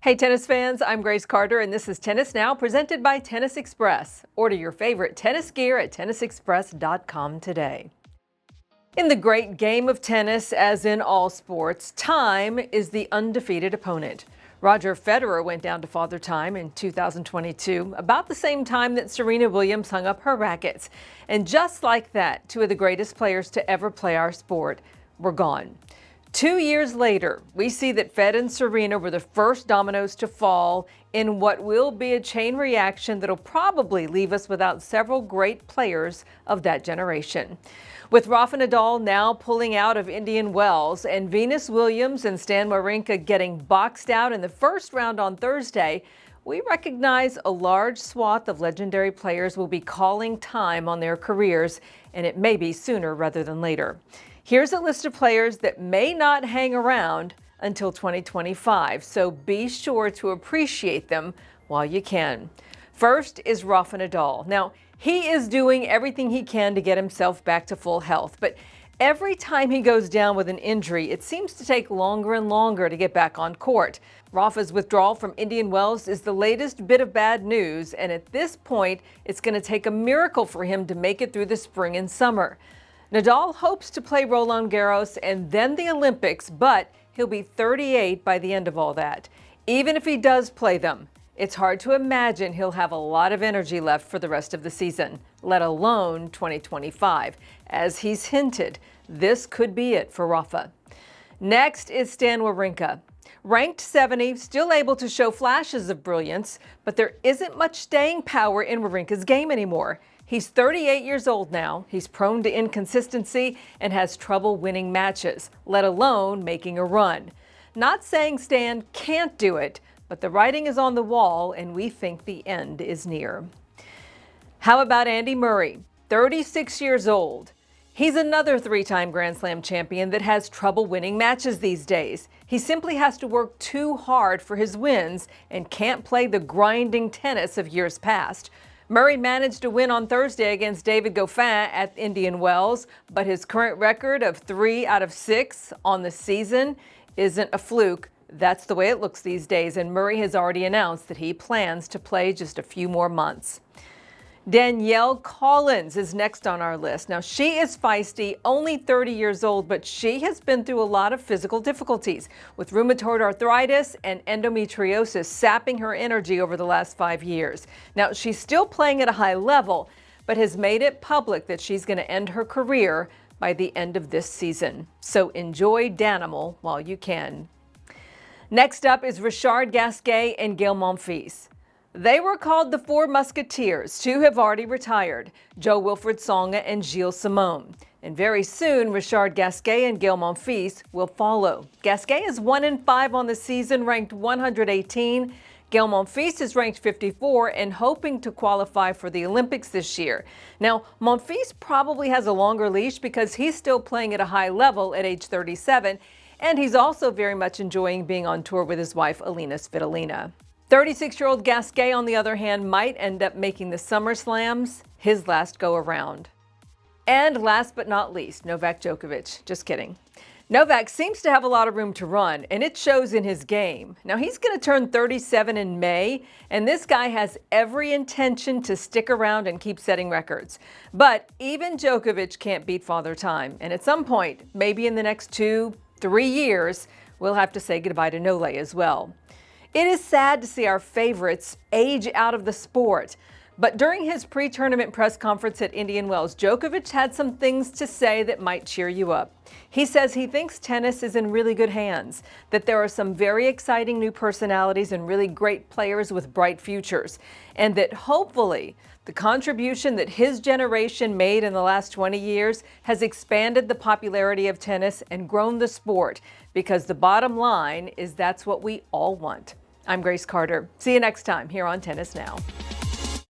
Hey tennis fans, I'm Grace Carter and this is Tennis Now presented by Tennis Express. Order your favorite tennis gear at tennisexpress.com today. In the great game of tennis, as in all sports, time is the undefeated opponent. Roger Federer went down to Father Time in 2022, about the same time that Serena Williams hung up her rackets. And just like that, two of the greatest players to ever play our sport were gone. 2 years later, we see that Fed and Serena were the first dominoes to fall in what will be a chain reaction that'll probably leave us without several great players of that generation. With Rafael Nadal now pulling out of Indian Wells and Venus Williams and Stan Wawrinka getting boxed out in the first round on Thursday, we recognize a large swath of legendary players will be calling time on their careers, and it may be sooner rather than later. Here's a list of players that may not hang around until 2025, so be sure to appreciate them while you can. First is Rafael Nadal. Now, he is doing everything he can to get himself back to full health, but every time he goes down with an injury, it seems to take longer and longer to get back on court. Rafa's withdrawal from Indian Wells is the latest bit of bad news, and at this point, it's going to take a miracle for him to make it through the spring and summer. Nadal hopes to play Roland Garros and then the Olympics, but he'll be 38 by the end of all that. Even if he does play them, it's hard to imagine he'll have a lot of energy left for the rest of the season, let alone 2025. As he's hinted, this could be it for Rafa. Next is Stan Wawrinka. Ranked 70, still able to show flashes of brilliance, but there isn't much staying power in Wawrinka's game anymore. He's 38 years old now, he's prone to inconsistency and has trouble winning matches, let alone making a run. Not saying Stan can't do it, but the writing is on the wall and we think the end is near. How about Andy Murray, 36 years old? He's another three-time Grand Slam champion that has trouble winning matches these days. He simply has to work too hard for his wins and can't play the grinding tennis of years past. Murray managed to win on Thursday against David Goffin at Indian Wells, but his current record of 3 out of 6 on the season isn't a fluke. That's the way it looks these days, and Murray has already announced that he plans to play just a few more months. Danielle Collins is next on our list. Now, she is feisty, only 30 years old, but she has been through a lot of physical difficulties, with rheumatoid arthritis and endometriosis sapping her energy over the last 5 years. Now, she's still playing at a high level, but has made it public that she's going to end her career by the end of this season. So enjoy Danimal while you can. Next up is Rashard Gase and Gael Monfils. They were called the Four Musketeers. 2 have already retired, Jo-Wilfried and Gilles Simon. And very soon, Rashard Gase and Gael Monfils will follow. Gase is 1-5 on the season, ranked 118. Gael Monfils is ranked 54 and hoping to qualify for the Olympics this year. Now, Monfils probably has a longer leash because he's still playing at a high level at age 37, and he's also very much enjoying being on tour with his wife, Alina Svitolina. 36-year-old Gase, on the other hand, might end up making the Summer Slams his last go-around. And last but not least, Novak Djokovic. Just kidding. Novak seems to have a lot of room to run, and it shows in his game. Now, he's going to turn 37 in May, and this guy has every intention to stick around and keep setting records. But even Djokovic can't beat Father Time, and at some point, maybe in the next 2-3 years, we'll have to say goodbye to Nole as well. It is sad to see our favorites age out of the sport. But during his pre-tournament press conference at Indian Wells, Djokovic had some things to say that might cheer you up. He says he thinks tennis is in really good hands, that there are some very exciting new personalities and really great players with bright futures, and that hopefully the contribution that his generation made in the last 20 years has expanded the popularity of tennis and grown the sport, because the bottom line is that's what we all want. I'm Grace Carter. See you next time here on Tennis Now.